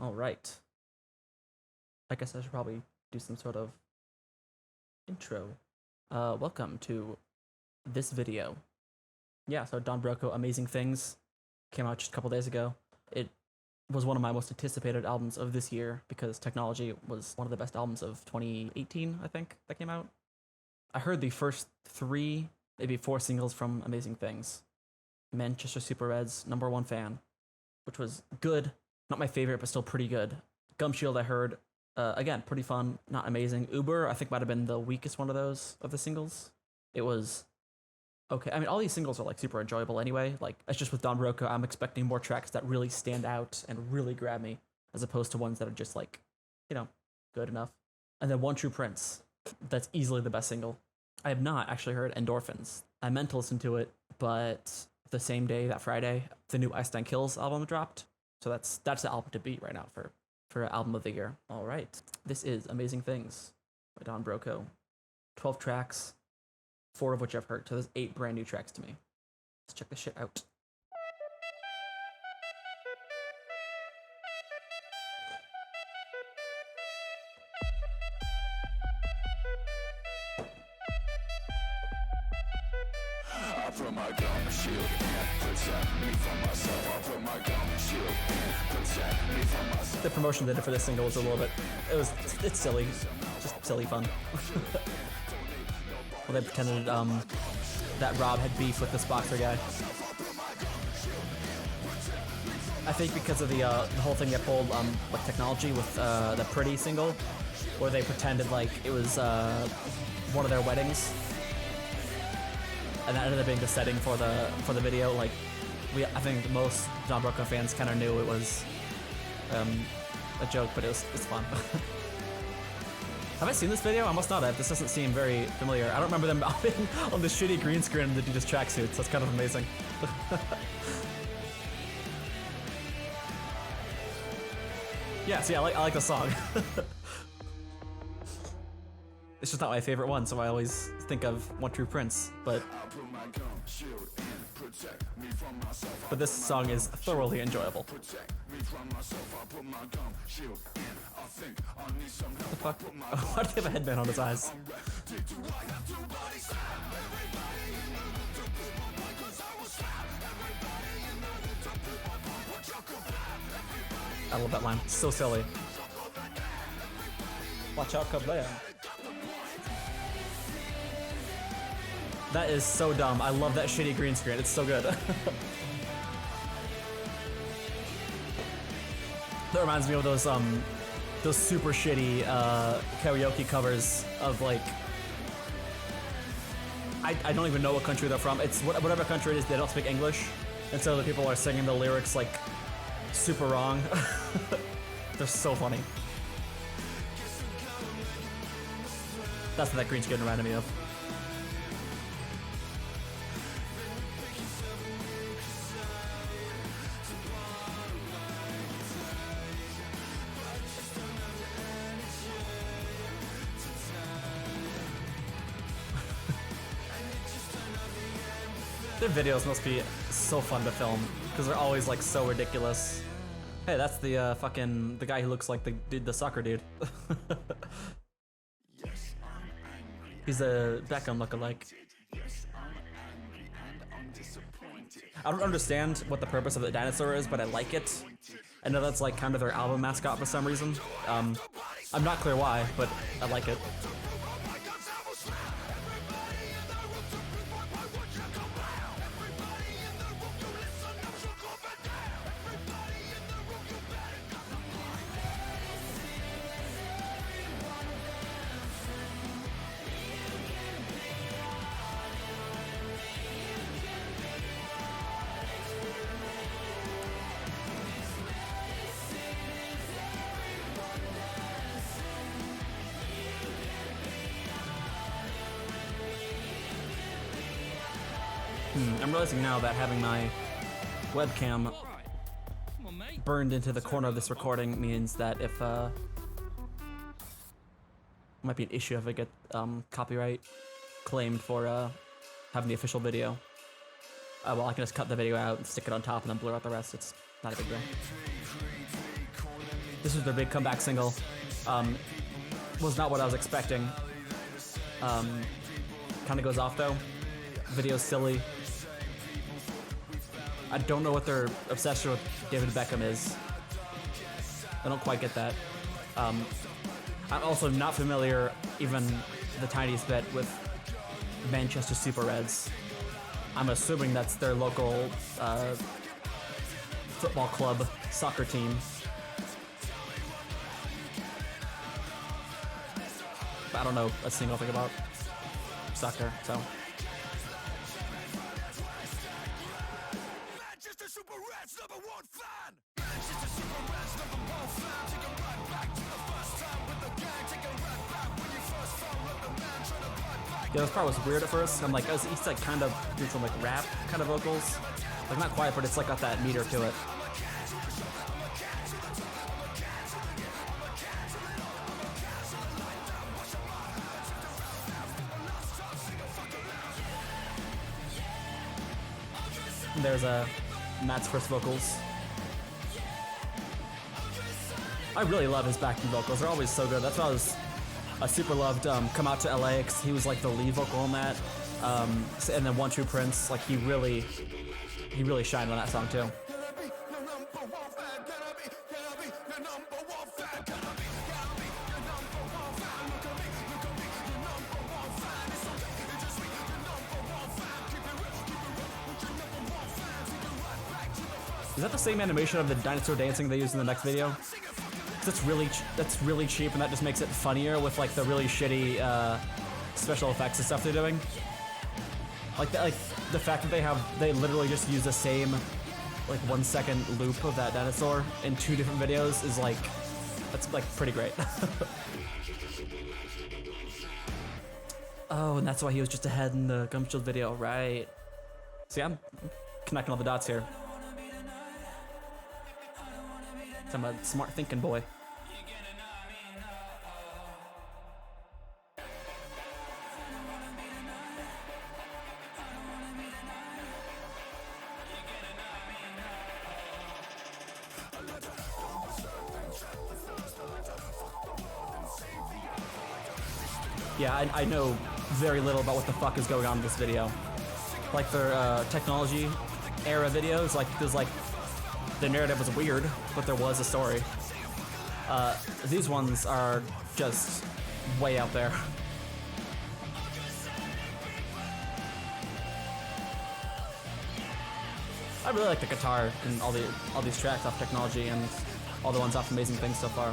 All right. I guess I should probably do some sort of intro. Welcome to this video. Yeah, so Don Broco Amazing Things came out just a couple days ago. It was one of my most anticipated albums of this year because Technology was one of the best albums of 2018, I think, that came out. I heard the first three, maybe four singles from Amazing Things. Manchester Super Reds, #1 fan, which was good. Not my favorite, but still pretty good. Gumshield, I heard, again, pretty fun, not amazing. Uber, I think, might have been the weakest one of those, of the singles. It was okay. I mean, all these singles are like super enjoyable anyway. Like, it's just with Don Broco, I'm expecting more tracks that really stand out and really grab me, as opposed to ones that are just like, good enough. And then One True Prince, that's easily the best single. I have not actually heard Endorphins. I meant to listen to it, but the same day, that Friday, the new Ice Kills album dropped. So that's the album to beat right now for album of the year. All right, this is Amazing Things by Don Broco. 12 tracks, 4 of which I've heard. So there's 8 brand new tracks to me. Let's check this shit out. I put my Gumshield and protect me from myself. I put my Gumshield and protect me from myself. The promotion they did for this single was a little bit, it's silly, just silly fun. Well, they pretended that Rob had beef with this boxer guy. I think because of the whole thing they pulled with Technology with the Pretty single, where they pretended like it was one of their weddings. And that ended up being the setting for the video. Like, I think most Don Broco fans kind of knew it was a joke, but it's fun. Have I seen this video? I must not have. This doesn't seem very familiar. I don't remember them being on the shitty green screen and the just tracksuits. That's kind of amazing. Yeah, see, I like the song. It's just not my favorite one, so I always think of One True Prince, but this song is thoroughly enjoyable. What the fuck? Why do they have a headband on his eyes? I love that line. So silly. Watch out, Kablam. That is so dumb. I love that shitty green screen. It's so good. That reminds me of those super shitty karaoke covers of like, I don't even know what country they're from. It's whatever country it is. They don't speak English, and so the people are singing the lyrics like super wrong. They're so funny. That's what that green screen reminded me of. Their videos must be so fun to film because they're always like so ridiculous. Hey, that's the the guy who looks like the soccer dude. He's a Beckham lookalike. I don't understand what the purpose of the dinosaur is, but I like it. I know that's like kind of their album mascot for some reason. I'm not clear why, but I like it. I'm realizing now that having my webcam burned into the corner of this recording means that if might be an issue if I get copyright claimed for having the official video. Well, I can just cut the video out and stick it on top and then blur out the rest. It's not a big deal. This was their big comeback single. Was not what I was expecting. Kind of goes off though. Video's silly. I don't know what their obsession with David Beckham is. I don't quite get that. I'm also not familiar, even the tiniest bit, with Manchester Super Reds. I'm assuming that's their local football club soccer team. But I don't know a single thing about soccer, so. Manchester Super Reds #1 fan. Manchester Super Reds #1 fan. Take a ride back to the first time with the gang. Take a ride back when you first found the man trying to fight back. Yeah, this part was weird at first. I'm like, he's like kind of doing some like rap kind of vocals. Like not quiet, but it's like got that meter to it. And there's Matt's first vocals. I really love his backing vocals. They're always so good. That's why I super loved Come Out to LA, because he was like the lead vocal on that. And then One True Prince, like he really shined on that song too. Is that the same animation of the dinosaur dancing they used in the next video? That's really cheap, and that just makes it funnier with like the really shitty special effects and stuff they're doing. Like the fact that they literally just use the same like 1 second loop of that dinosaur in 2 different videos is like, that's like pretty great. Oh, and that's why he was just ahead in the Gumshield video, right? See, I'm connecting all the dots here. I'm a smart thinking boy. Yeah, I know very little about what the fuck is going on in this video. Like their technology era videos, like there's like the narrative was weird, but there was a story. These ones are just way out there. I really like the guitar in all these tracks off Technology and all the ones off Amazing Things so far.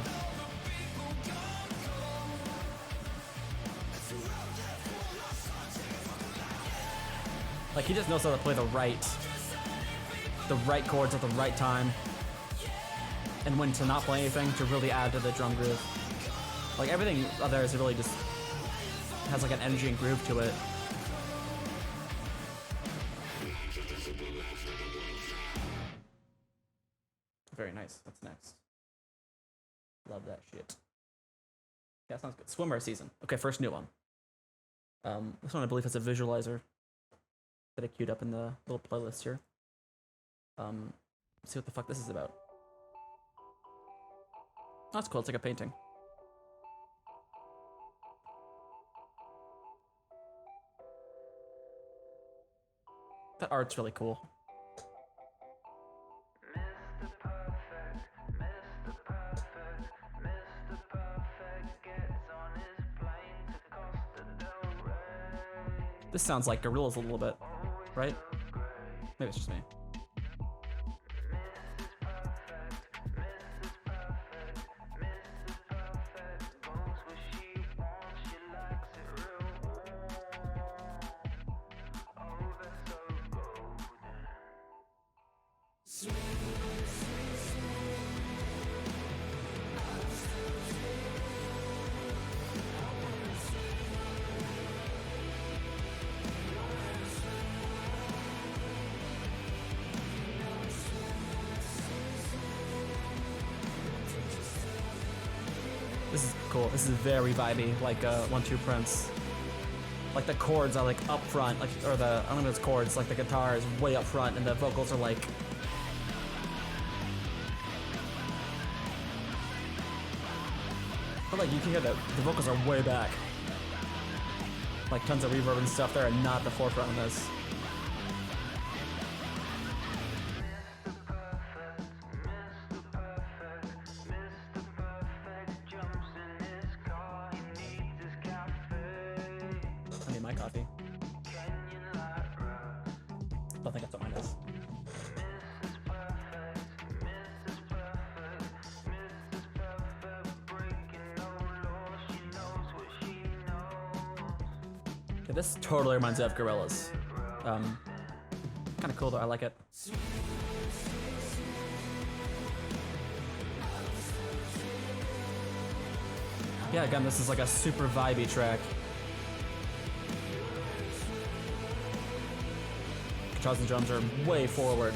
Like he just knows how to play the right chords at the right time, and when to not play anything to really add to the drum groove. Like everything out there is really just has like an energy and groove to it. Very nice. What's next? Love that shit. Yeah, sounds good. Swimmer season. Okay, first new one. This one I believe has a visualizer that I queued up in the little playlist here. See what the fuck this is about. Oh, that's cool. It's like a painting. That art's really cool. This sounds like Gorillaz a little bit, right? Maybe it's just me. This is cool. This is very vibey, like One True Prince. Like the chords are like up front, like or the I don't know if it's chords, like the guitar is way up front and the vocals are like But like you can hear that the vocals are way back. Like tons of reverb and stuff. They're not the forefront of this. I need my coffee. Don't think that's what mine is. Okay, this totally reminds me of Gorillaz. Kind of cool though, I like it. Yeah, again, this is like a super vibey track. Guitars and drums are way forward.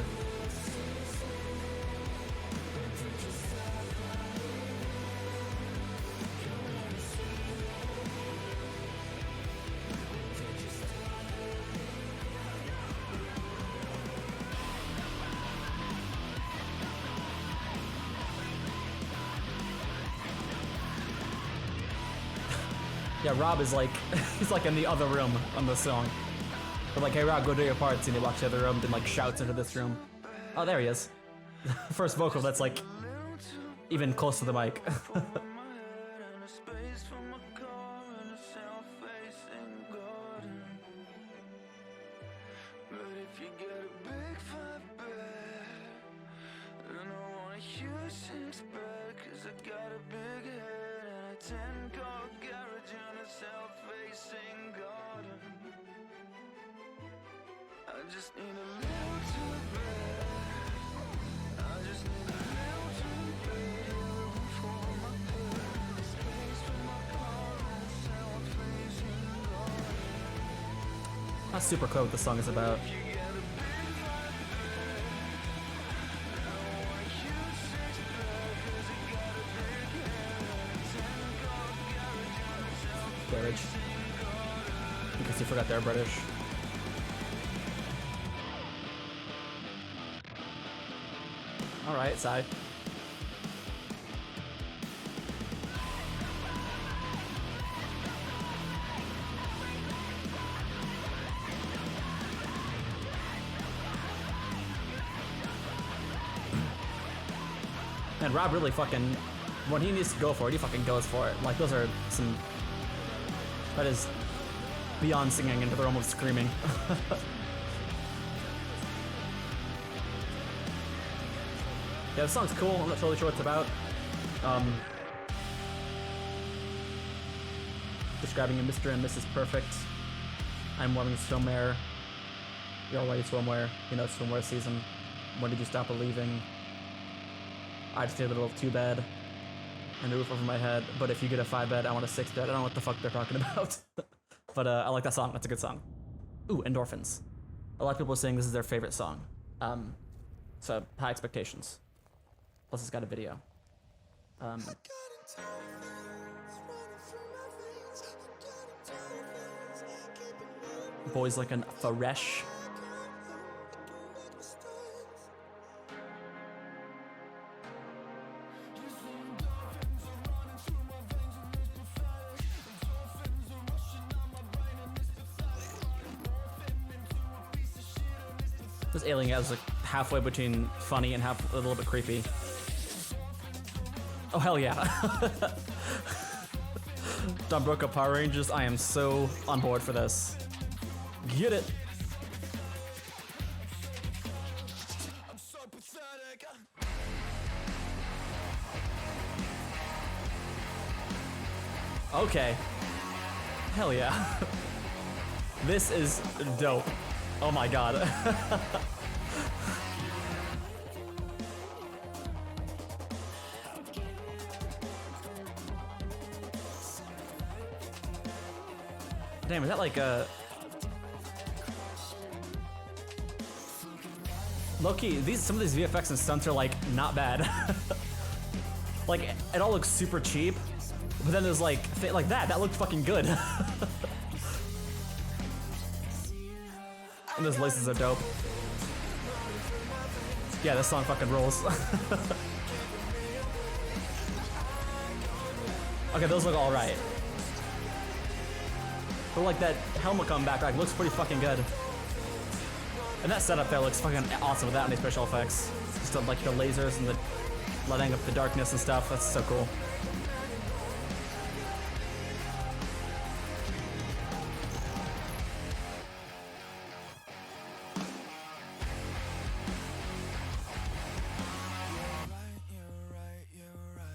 Yeah, Rob is like, he's like in the other room on this song. We're like, hey Rob, go do your parts, and he walks to the other room, then like shouts into this room. Oh, there he is. First vocal that's like, even close to the mic. Not super clear what the song is about. Garage. Because you forgot they're British. Alright, side. And Rob really fucking, when he needs to go for it, he fucking goes for it. Like, those are some, that is beyond singing into the realm of screaming. Yeah, the song's cool. I'm not totally sure what it's about. Describing a Mr. and Mrs. Perfect. I'm warming swimwear. You're already swimwear. You know, swimwear season. When did you stop believing? I just did a little too bad. And the roof over my head. But if you get a 5 bed, I want a 6 bed. I don't know what the fuck they're talking about. But I like that song. That's a good song. Ooh, Endorphins. A lot of people are saying this is their favorite song. So high expectations. Plus it's got a video. Boys like an fresh. This alien is like halfway between funny and half a little bit creepy. Oh hell yeah. Don Broco Power Rangers, I am so on board for this. Get it. I'm so pathetic. Okay. Hell yeah. This is dope. Oh my god. Damn, is that like a... Low-key, some of these VFX and stunts are like not bad. Like, it all looks super cheap, but then there's like that looked fucking good. And those laces are dope. Yeah, this song fucking rolls. Okay, those look all right. But like that helmet coming back, like looks pretty fucking good. And that setup there looks fucking awesome without any special effects. Just like the lasers and the letting up the darkness and stuff. That's so cool.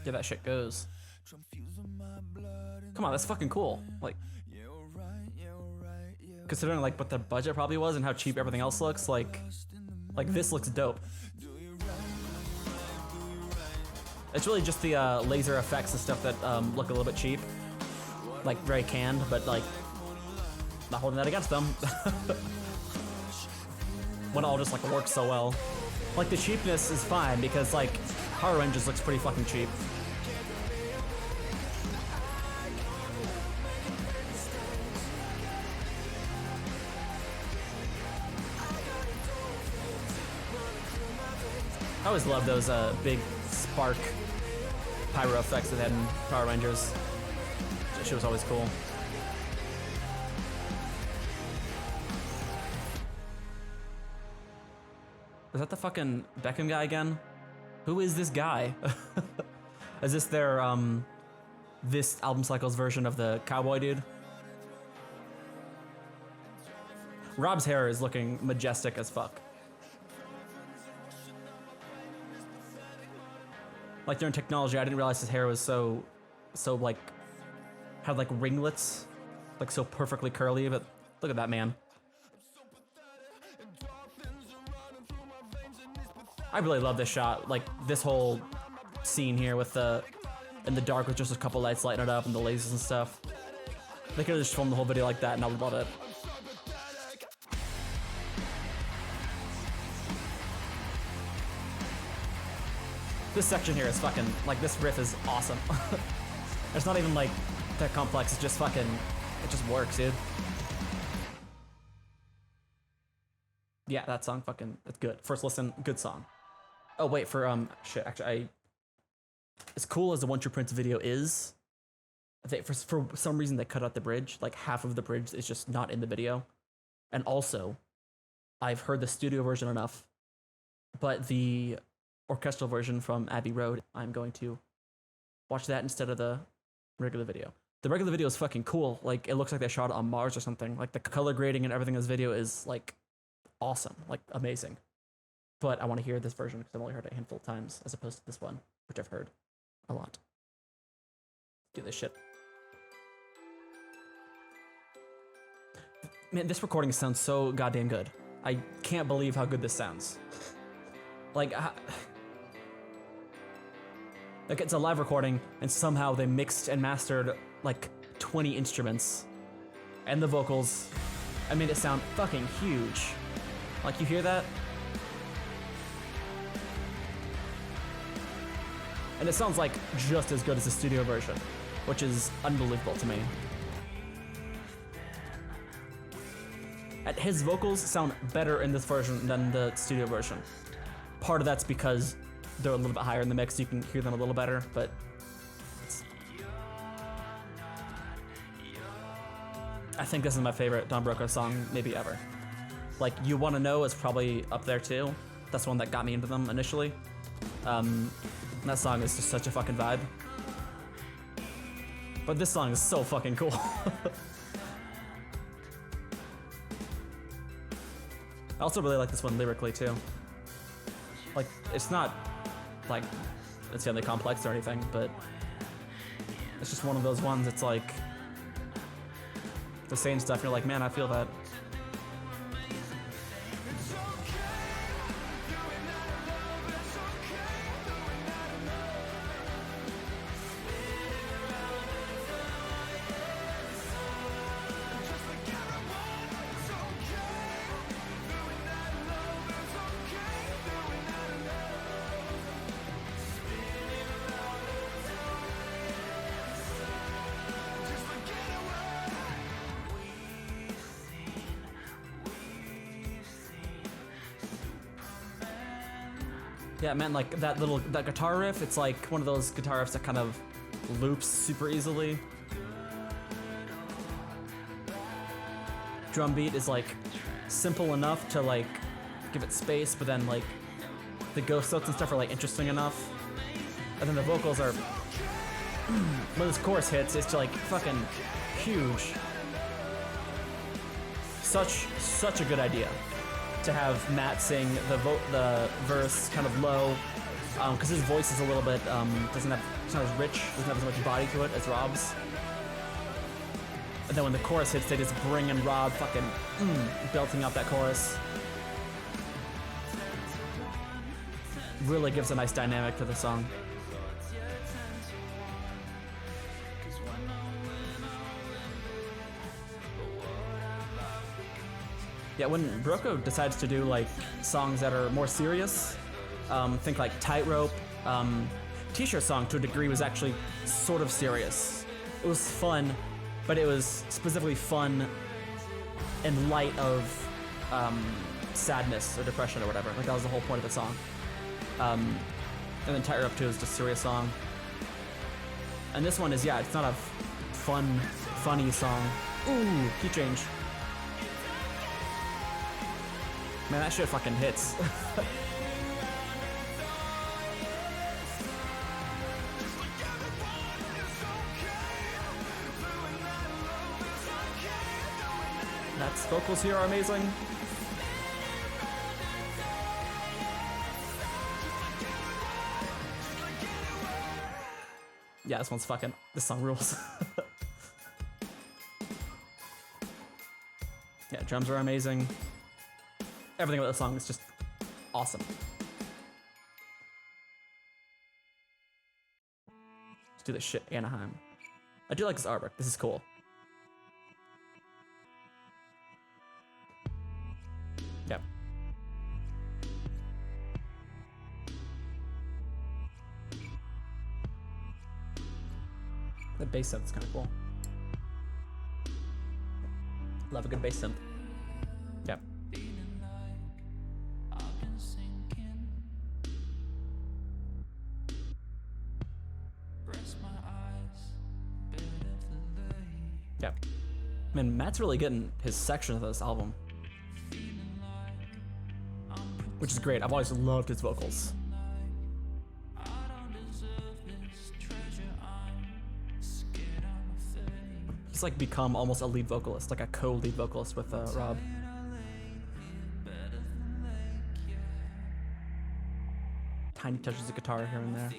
Yeah, that shit goes. Come on, that's fucking cool. Like, considering like what the budget probably was and how cheap everything else looks, like this looks dope. It's really just the laser effects and stuff that look a little bit cheap, like very canned, but like not holding that against them. When it all just like works so well. Like the cheapness is fine because like Power Rangers looks pretty fucking cheap. I always love those big spark pyro effects that they had in Power Rangers. That shit was always cool. Is that the fucking Beckham guy again? Who is this guy? Is this their this album cycle's version of the cowboy dude? Rob's hair is looking majestic as fuck. Like during technology, I didn't realize his hair was so like, had like ringlets, like so perfectly curly, but look at that man. I really love this shot, like this whole scene here with in the dark with just a couple lights lighting it up and the lasers and stuff. They could have just filmed the whole video like that and I would love it. This section here is fucking, like this riff is awesome. It's not even like that complex, it's just fucking, it just works, dude. Yeah, that song fucking, it's good. First listen, good song. Oh wait, for shit, actually as cool as the One True Prince video is, I think for some reason they cut out the bridge, like half of the bridge is just not in the video. And also, I've heard the studio version enough, but the orchestral version from Abbey Road, I'm going to watch that instead of the regular video. The regular video is fucking cool. Like, it looks like they shot it on Mars or something. Like, the color grading and everything in this video is, like, awesome. Like, amazing. But I want to hear this version because I've only heard it a handful of times as opposed to this one, which I've heard a lot. Do this shit. Man, this recording sounds so goddamn good. I can't believe how good this sounds. Like it's a live recording, and somehow they mixed and mastered like 20 instruments and the vocals. I made it sound fucking huge. Like, you hear that? And it sounds like just as good as the studio version, which is unbelievable to me. And his vocals sound better in this version than the studio version. Part of that's because they're a little bit higher in the mix, so you can hear them a little better, but I think this is my favorite Don Broco song maybe ever. Like, You Wanna Know is probably up there too. That's the one that got me into them initially. That song is just such a fucking vibe. But this song is so fucking cool. I also really like this one lyrically too. Like, it's not like insanely complex or anything, but it's just one of those ones. It's like the same stuff. You're like, man, I feel that. Yeah, man, like that guitar riff, it's like one of those guitar riffs that kind of loops super easily. Drum beat is like simple enough to like give it space, but then like the ghost notes and stuff are like interesting enough. And then the vocals are, when this chorus hits, it's like fucking huge. Such a good idea to have Matt sing the verse kind of low, because his voice is a little bit it's not as rich, doesn't have as much body to it as Rob's. And then when the chorus hits, they just bring in Rob fucking belting out that chorus. Really gives a nice dynamic to the song. Yeah, when Broco decides to do like songs that are more serious, think like Tightrope, T-shirt song to a degree was actually sort of serious. It was fun, but it was specifically fun in light of sadness or depression or whatever. Like that was the whole point of the song. And then Tightrope 2 is just a serious song. And this one is, yeah, it's not a funny song. Ooh, key change. Man, that shit fucking hits. Matt's vocals here are amazing. Yeah, this song rules. Yeah, drums are amazing. Everything about the song is just awesome. Let's do this shit, Anaheim. I do like this artwork. This is cool. Yep. The bass synth is kind of cool. Love a good bass synth. Yep. Yep. Man, Matt's really getting his section of this album, which is great. I've always loved his vocals. He's like become almost a lead vocalist, like a co-lead vocalist with Rob. Tiny touches of guitar here and there.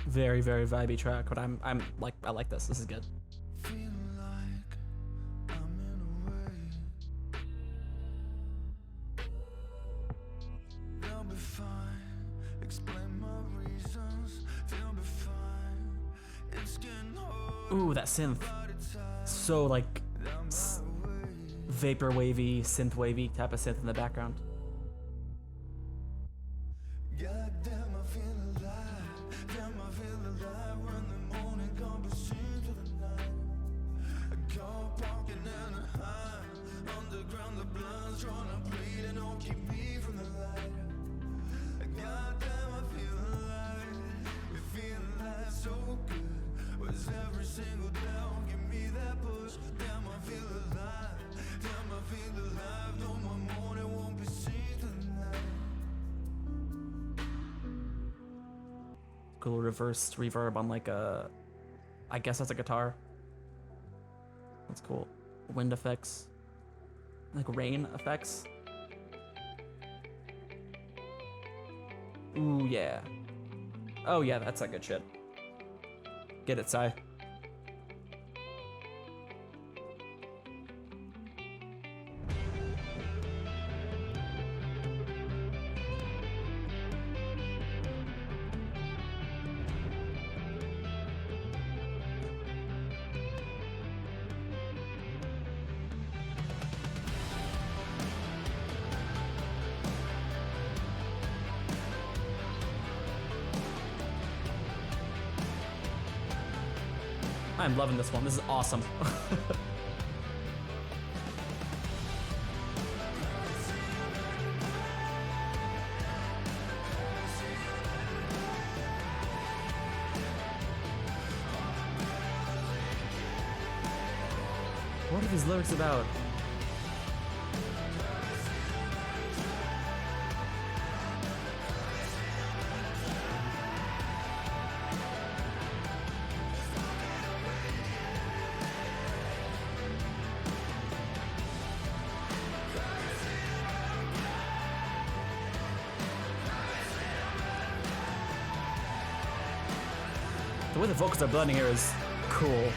Very, very vibey track, but I like this. This is good. Ooh, that synth. So like vapor wavy, synth wavy type of synth in the background. Cool reversed reverb on like a, I guess that's a guitar. That's cool. Wind effects, like rain effects. Ooh, yeah. Oh yeah, that's that good shit. Get it, Sai. I'm loving this one. This is awesome. What are these lyrics about? The way the vocals are blending here is cool.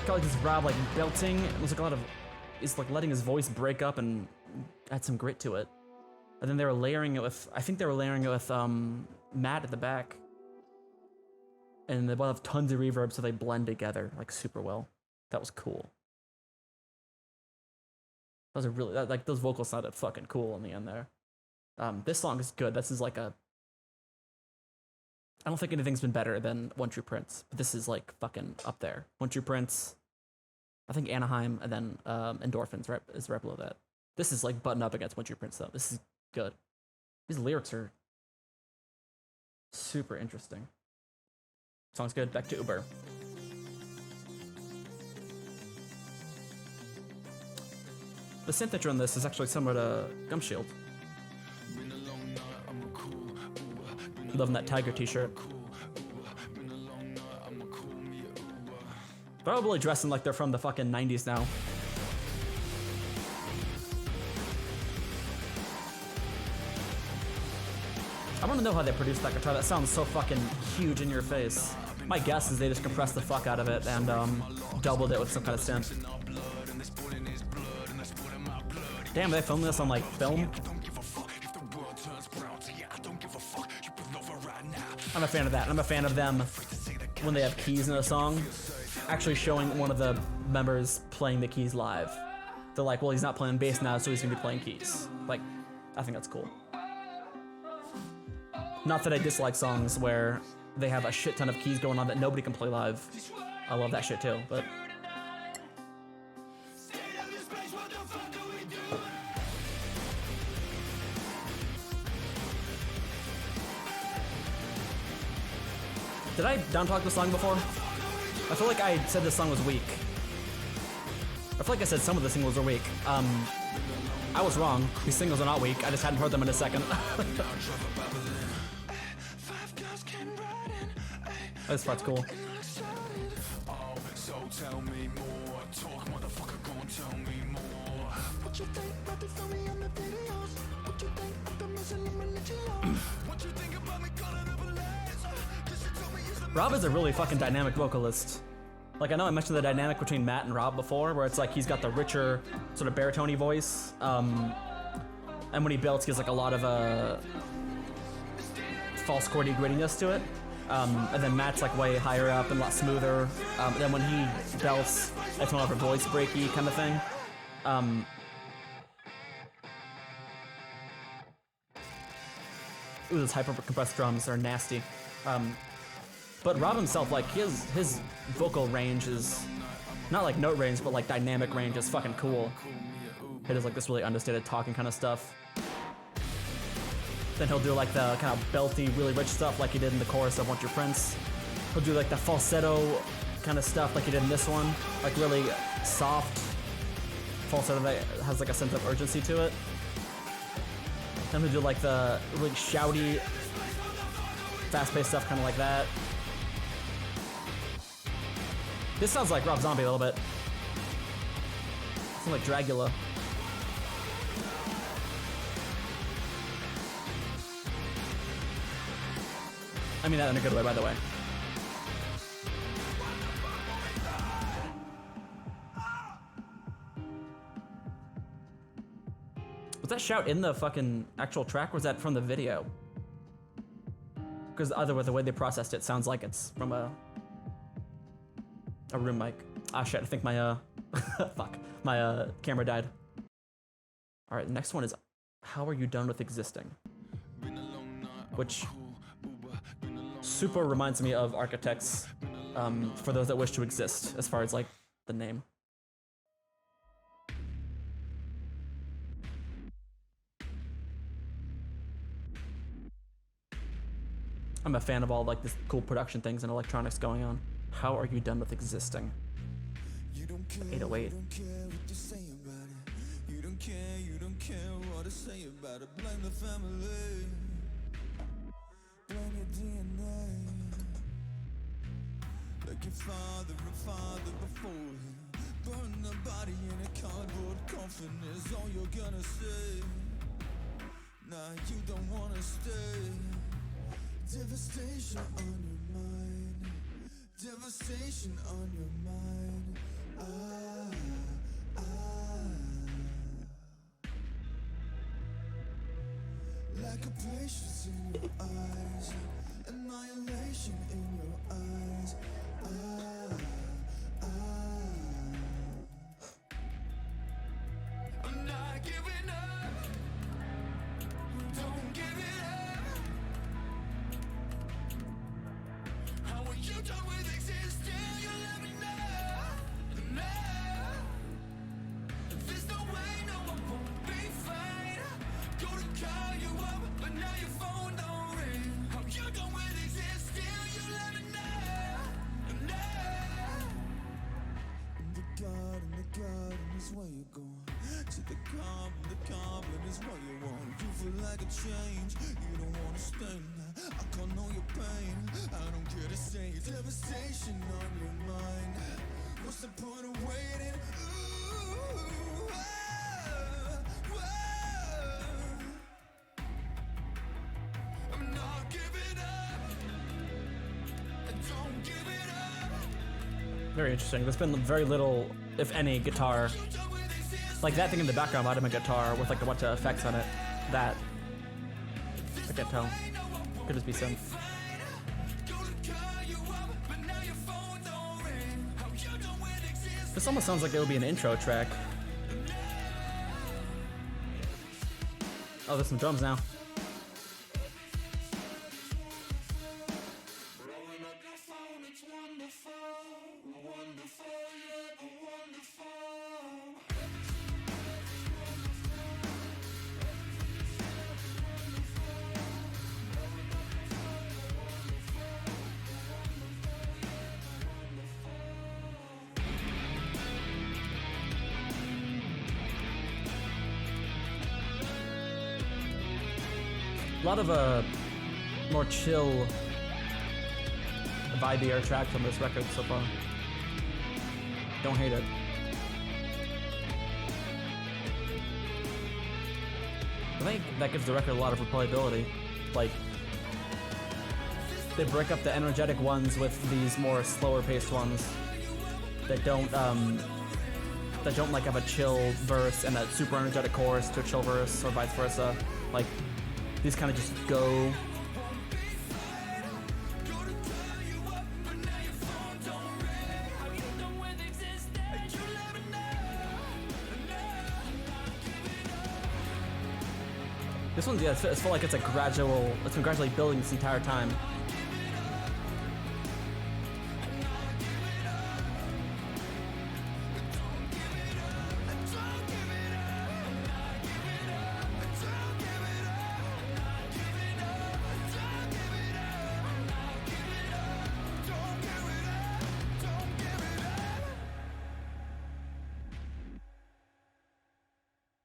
Got like this Rob like belting. It was like a lot of, he's like letting his voice break up and add some grit to it. And then they were layering it with, I think they were layering it with Matt at the back. And they both have tons of reverb, so they blend together like super well. That was cool. Those are really, like those vocals sounded fucking cool in the end there. This song is good. This is like a, I don't think anything's been better than One True Prince, but this is like fucking up there. One True Prince, I think Anaheim, and then Endorphins is right below that. This is like button up against One True Prince though. This is good. These lyrics are super interesting. Song's good. Back to Uber. The synth on this is actually similar to Gumshield. Loving that Tiger t-shirt. Probably dressing like they're from the fucking 90s now. I want to know how they produced that guitar. That sounds so fucking huge in your face. My guess is they just compressed the fuck out of it and doubled it with some kind of synth. Damn, they filmed this on like film? I'm a fan of that. I'm a fan of them when they have keys in a song, actually showing one of the members playing the keys live. They're like, well, he's not playing bass now, so he's gonna be playing keys. Like, I think that's cool. Not that I dislike songs where they have a shit ton of keys going on that nobody can play live. I love that shit too, but... Did I down-talk the song before? I feel like I said this song was weak. I feel like I said some of the singles are weak. I was wrong. These singles are not weak. I just hadn't heard them in a second. This part's cool. Rob is a really fucking dynamic vocalist. Like, I know I mentioned the dynamic between Matt and Rob before, where it's like he's got the richer, sort of baritone-y voice. And when he belts, he has like a lot of false chordy grittiness to it. And then Matt's like way higher up and a lot smoother. And then when he belts, it's more of a voice breaky kind of thing. Ooh, those hyper compressed drums are nasty. But Rob himself, like his vocal range is not like note range, but like dynamic range is fucking cool. He does like this really understated talking kind of stuff. Then he'll do like the kind of belty, really rich stuff like he did in the chorus of Want Your Prince. He'll do like the falsetto kind of stuff like he did in this one, like really soft falsetto that has like a sense of urgency to it. Then he'll do like the really shouty, fast-paced stuff, kind of like that. This sounds like Rob Zombie a little bit. Sounds like Dragula. I mean that in a good way, by the way. Was that shout in the fucking actual track, or was that from the video? Because either way, the way they processed it sounds like it's from a room mic. Ah shit, I think my fuck, my camera died. All right, the next one is How Are You Done With Existing? Which super reminds me of Architects for those that wish to exist, as far as like the name. I'm a fan of all like this cool production things and electronics going on. How are you done with existing? 808. You don't care what I say about it. Blame the family, blame your DNA. Like your father and father before him. Burn the body in a cardboard coffin is all you're gonna say. Nah, you don't wanna stay. Devastation on your mind. Devastation on your mind. Lack of patience in your eyes. Annihilation in your eyes. I'm not giving up. Don't give it up. How are you done with existing? You let me know. No. There's no way, no, I won't be fine. Go to call you up, but now your phone don't ring. How you done with existing? You let me know. No. In the garden is where you're going. To the goblin is what you want. You feel like a change, you don't wanna stay. I can't know your pain, I don't care to say it. Devastation on your mind. What's the point of waiting? Ooh, I'm not giving up. Don't give it up. Very interesting. There's been very little, if any, guitar. Like that thing in the background might have been a guitar with like a bunch of effects on it. That I can't tell. Could just be synth. This almost sounds like it would be an intro track. Oh, there's some drums now. A lot of more chill, vibier tracks on this record so far. Don't hate it. I think that gives the record a lot of replayability. Like, they break up the energetic ones with these more slower paced ones that don't like have a chill verse and a super energetic chorus to a chill verse or vice versa. Like, these kind of just go. This one, yeah, it's felt like it's been gradually building this entire time.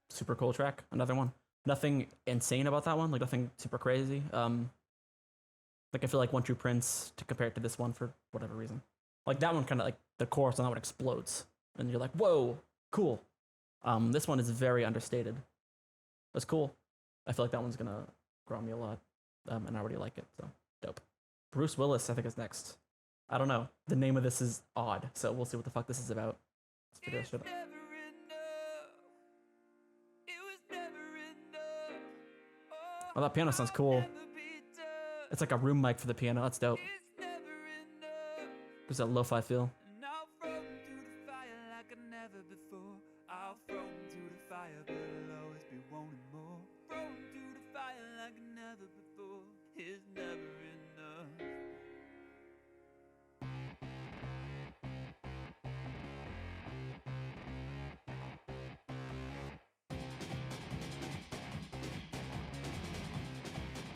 Super cool track, another one. Nothing insane about that one, like nothing super crazy. Like I feel like One True Prince to compare it to this one for whatever reason. Like that one kind of like the chorus on that one explodes, and you're like, whoa, cool. This one is very understated. That's cool. I feel like that one's gonna grow on me a lot, and I already like it, so dope. Bruce Willis, I think, is next. I don't know. The name of this is odd, so we'll see what the fuck this is about. Let's figure this shit out. Oh, that piano sounds cool. It's like a room mic for the piano. That's dope. There's that lo-fi feel.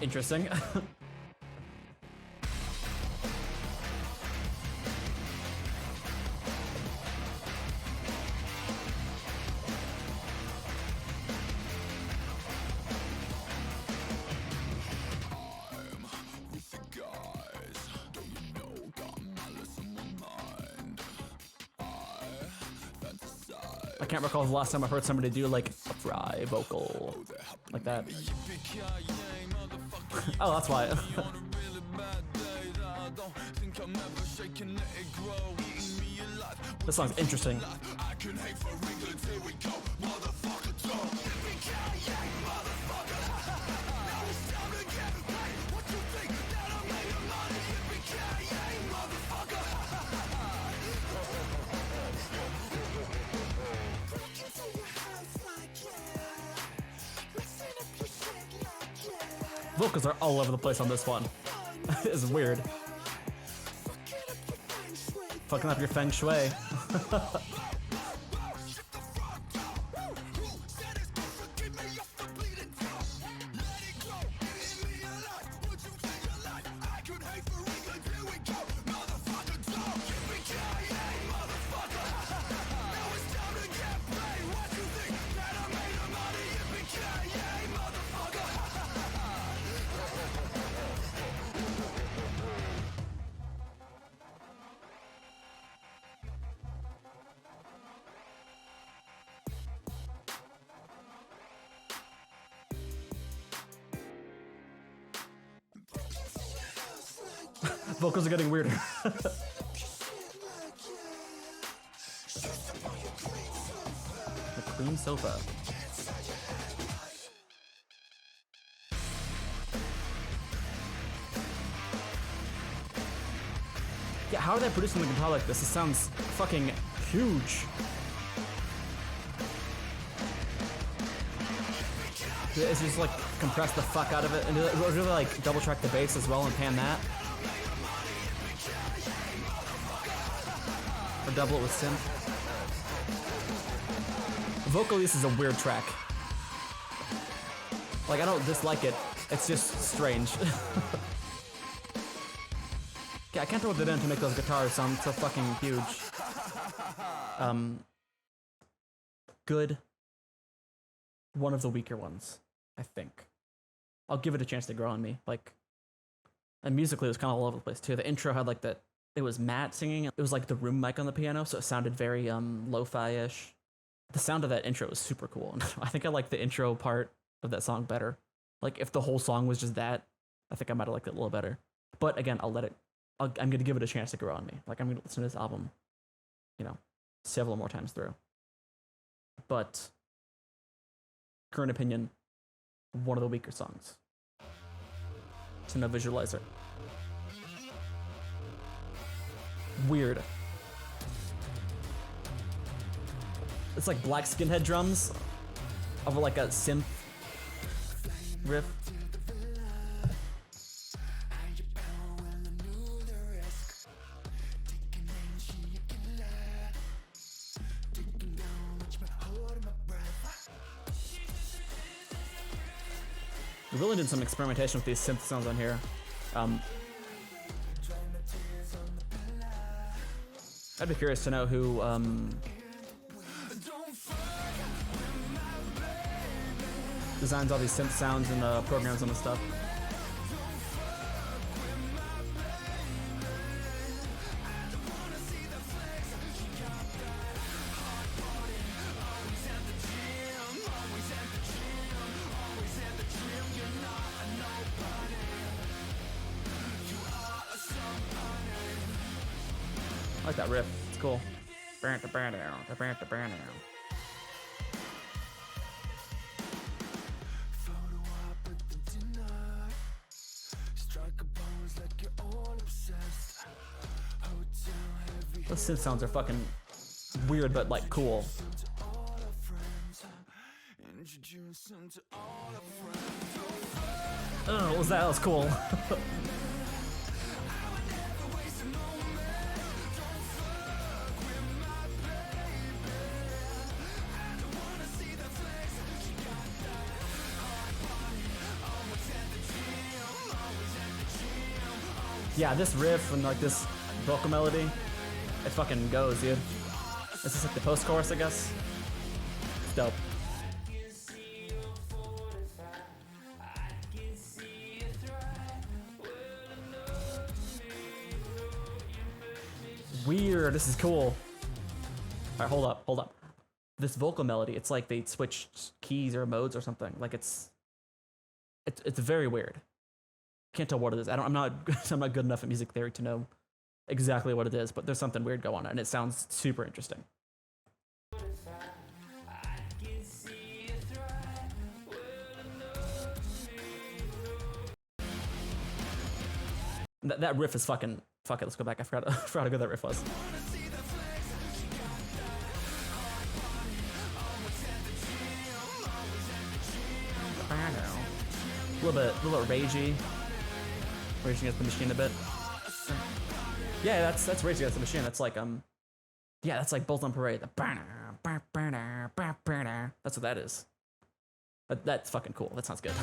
Interesting. I can't recall the last time I heard somebody do like a fry vocal like that. Oh, that's why. This song's interesting. Vocals are all over the place on this one. It's weird. Fucking up your feng shui. Vocals are getting weirder. The cream sofa. Yeah, how are they producing the guitar like this? It sounds fucking huge. It's just like compress the fuck out of it, and do they like double track the bass as well and pan that? Or double it with synth. Vocally, this is a weird track. Like, I don't dislike it, it's just strange. Yeah, I can't tell what they did to make those guitars sound so fucking huge. Good. One of the weaker ones, I think. I'll give it a chance to grow on me. Like, and musically it was kind of all over the place too. The intro had like that. It was Matt singing. It was like the room mic on the piano, so it sounded very lo-fi-ish. The sound of that intro was super cool. I think I like the intro part of that song better. Like if the whole song was just that, I think I might have liked it a little better. But again, I'm gonna give it a chance to grow on me. Like I'm gonna listen to this album, you know, several more times through. But current opinion, one of the weaker songs. To no visualizer. Weird. It's like black skinhead drums over like a synth riff. We really did some experimentation with these synth sounds on here. I'd be curious to know who designs all these synth sounds and programs and stuff. I like that riff. It's cool. Those synth sounds are fucking weird, but like cool. Oh, what was that? That was cool. Yeah, this riff and like this vocal melody, it fucking goes, dude. This is like the post-chorus, I guess. It's dope. Weird, this is cool. Alright, hold up. This vocal melody, it's like they switched keys or modes or something. Like it's very weird. Can't tell what it is. I'm not good enough at music theory to know exactly what it is, but there's something weird going on, and it sounds super interesting. That riff is fucking. Fuck it, let's go back. I forgot how good that riff was. A little bit ragey. Raging Against the Machine a bit. Yeah, that's Raging Against the Machine. That's like yeah, that's like Bulls on Parade. That's what that is. That's fucking cool. That sounds good.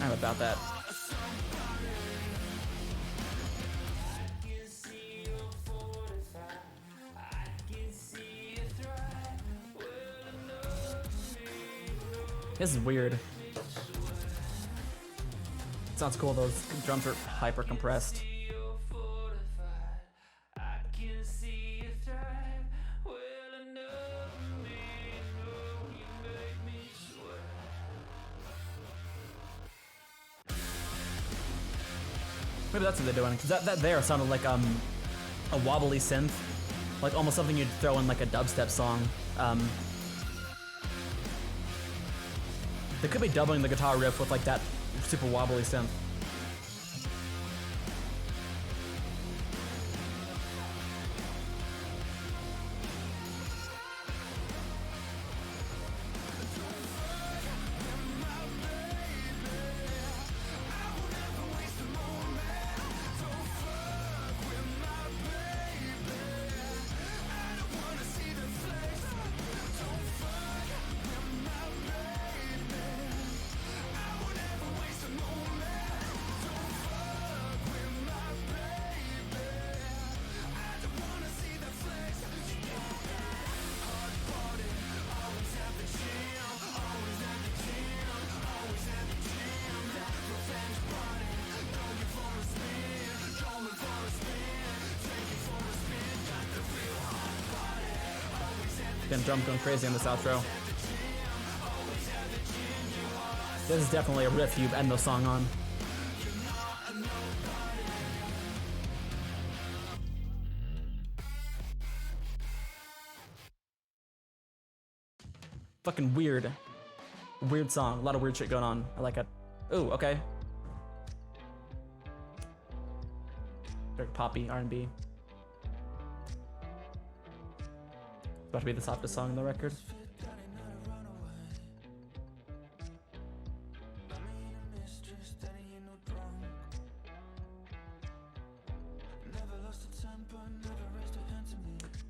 I'm about that. This is weird. Sounds cool, those drums are hyper compressed. Maybe that's what they're doing, because that there sounded like a wobbly synth. Like almost something you'd throw in like a dubstep song. They could be doubling the guitar riff with like that super wobbly synth. Again, drum going crazy on this outro. This is definitely a riff you end the song on. Fucking weird. Weird song. A lot of weird shit going on. I like it. Ooh, okay. Very poppy R&B. About to be the softest song on the record.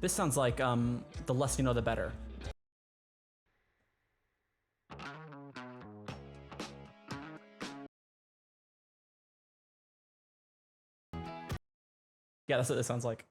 This sounds like the less you know the better. Yeah, that's what this sounds like.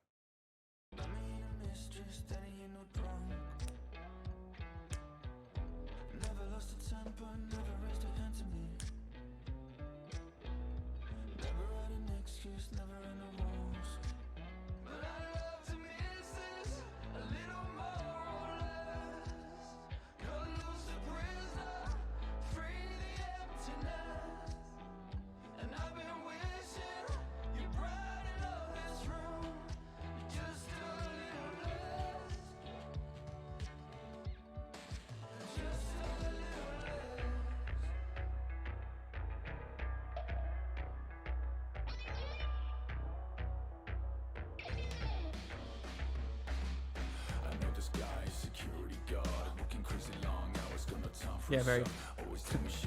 Yeah, very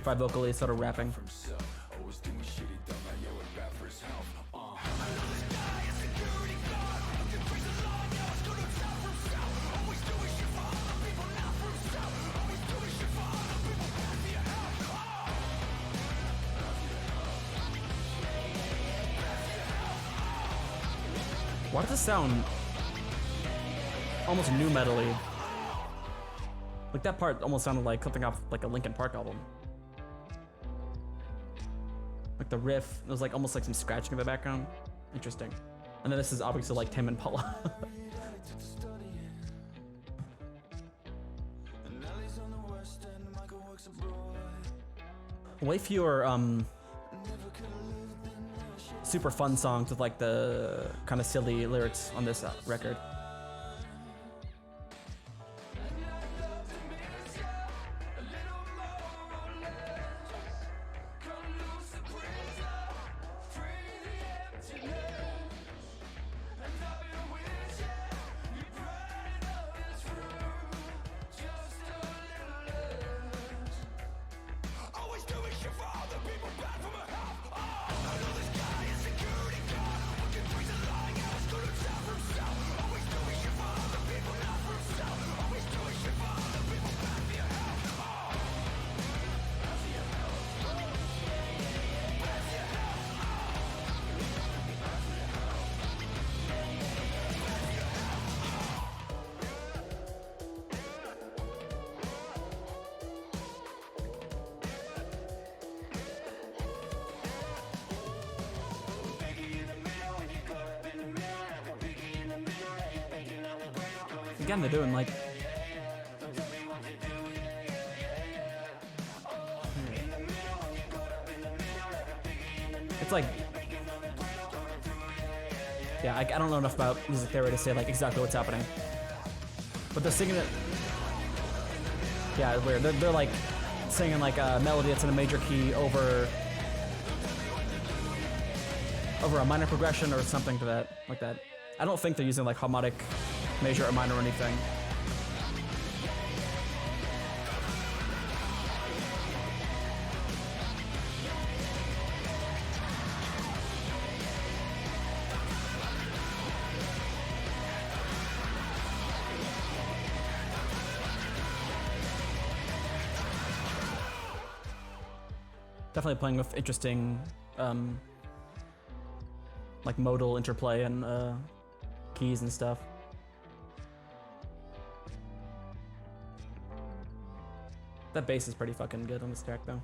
by vocally sort of rapping. Why does this sound almost new metal-y? Like that part almost sounded like something off like a Linkin Park album. Like the riff, it was like almost like some scratching in the background. Interesting. And then this is obviously like Tame Impala. Way fewer super fun songs with like the kind of silly lyrics on this record. Again, they're doing like it's like yeah, I don't know enough about music theory to say like exactly what's happening, but they're singing it. Yeah, it's weird. They're like singing like a melody that's in a major key over a minor progression or something to that, like that. I don't think they're using like harmonic major or minor or anything. Definitely playing with interesting like modal interplay and keys and stuff. That bass is pretty fucking good on this track though.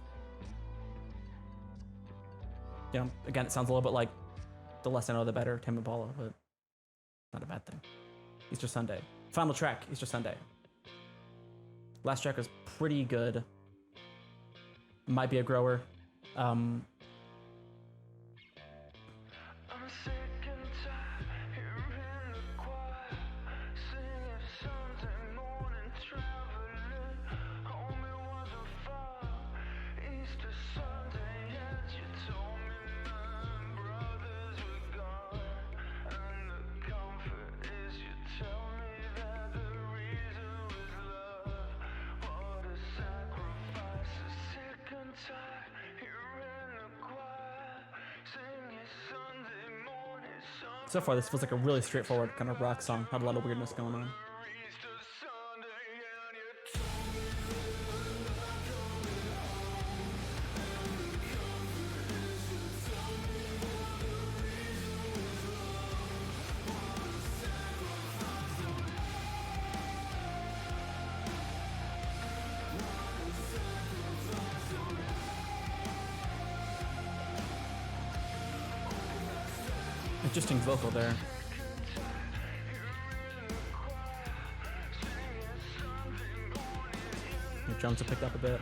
You know, again, it sounds a little bit like the less I know the better, Tame Impala, but not a bad thing. Easter Sunday. Final track, Easter Sunday. Last track was pretty good. Might be a grower. So far, this feels like a really straightforward kind of rock song. Not a lot of weirdness going on. Interesting vocal there. The drums have picked up a bit.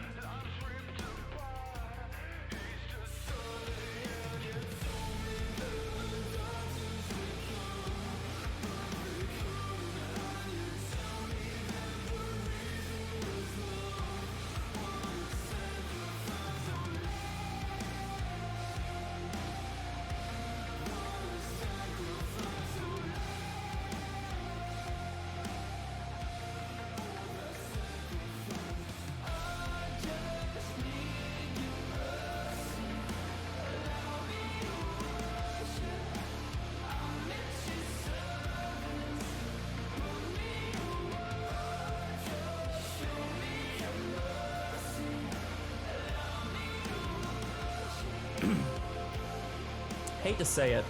Hate to say it,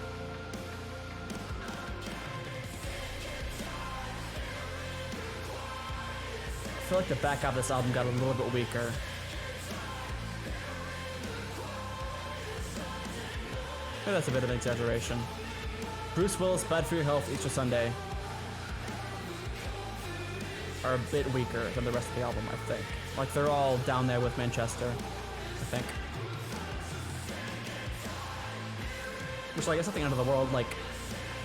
feel like the back half of this album got a little bit weaker. Maybe that's a bit of an exaggeration. Bruce Willis, Bad for Your Health, Easter Sunday are a bit weaker than the rest of the album, I think. Like, they're all down there with Manchester, I think. Which, like, it's nothing out of the world. Like,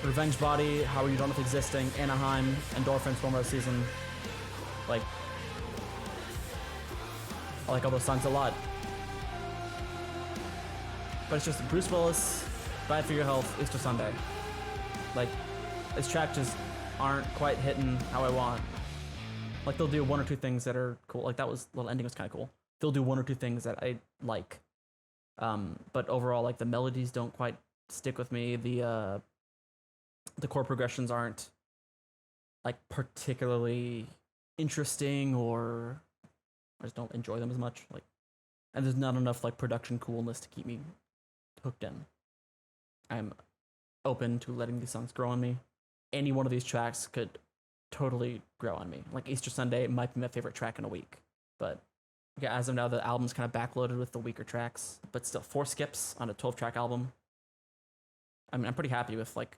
Revenge Body, How Are You Done With Existing, Anaheim, Endorphins, One More Season. Like, I like all those songs a lot. But it's just Bruce Willis, Bad for Your Health, Easter Sunday. Like, this track just aren't quite hitting how I want. Like, they'll do one or two things that are cool. Like, that little ending was kind of cool. They'll do one or two things that I like. But overall, like, the melodies don't quite stick with me. The chord progressions aren't, like, particularly interesting, or I just don't enjoy them as much. Like, and there's not enough, like, production coolness to keep me hooked in. I'm open to letting these songs grow on me. Any one of these tracks could totally grow on me. Like, Easter Sunday might be my favorite track in a week, but yeah, as of now, the album's kind of backloaded with the weaker tracks, but still 4 skips on a 12-track album. I mean, I'm pretty happy with like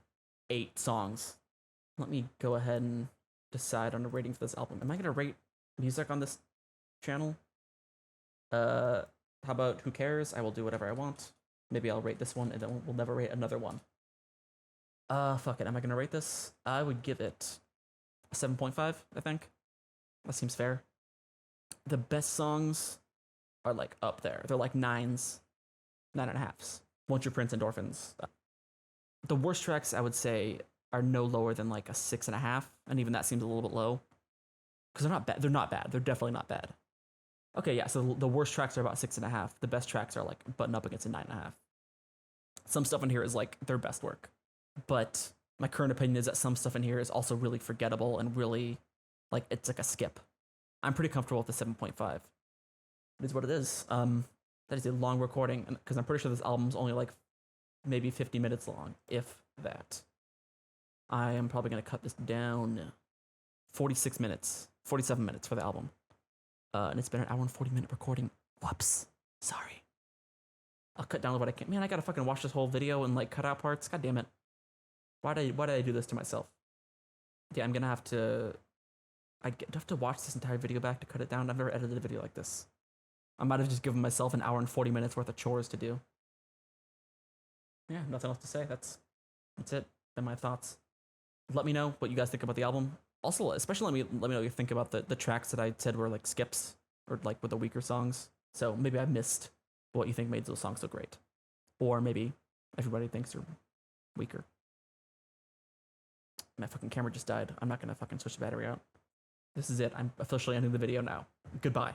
8 songs. Let me go ahead and decide on a rating for this album. Am I gonna rate music on this channel? How about Who Cares? I will do whatever I want. Maybe I'll rate this one and then we'll never rate another one. Fuck it. Am I gonna rate this? I would give it a 7.5, I think. That seems fair. The best songs are like up there. They're like 9s, 9.5s. Once Your Prince, Endorphins. The worst tracks, I would say, are no lower than like a 6.5, and even that seems a little bit low. Because they're not bad. They're not bad. They're definitely not bad. Okay, yeah, so the worst tracks are about 6.5. The best tracks are like button up against a 9.5. Some stuff in here is like their best work. But my current opinion is that some stuff in here is also really forgettable and really, like, it's like a skip. I'm pretty comfortable with the 7.5. It is what it is. That is a long recording, because I'm pretty sure this album's only like maybe 50 minutes long, if that. I am probably going to cut this down 46 minutes, 47 minutes for the album. And it's been an hour and 40-minute recording. Whoops. Sorry. I'll cut down what I can. Man, I gotta fucking watch this whole video and like cut out parts. God damn it. Why did I do this to myself? Yeah, I'm gonna have to... I have to watch this entire video back to cut it down. I've never edited a video like this. I might have just given myself an hour and 40 minutes worth of chores to do. Yeah, nothing else to say. That's it. And my thoughts. Let me know what you guys think about the album. Also, especially let me know what you think about the tracks that I said were like skips, or like with the weaker songs. So maybe I missed what you think made those songs so great. Or maybe everybody thinks they're weaker. My fucking camera just died. I'm not gonna fucking switch the battery out. This is it. I'm officially ending the video now. Goodbye.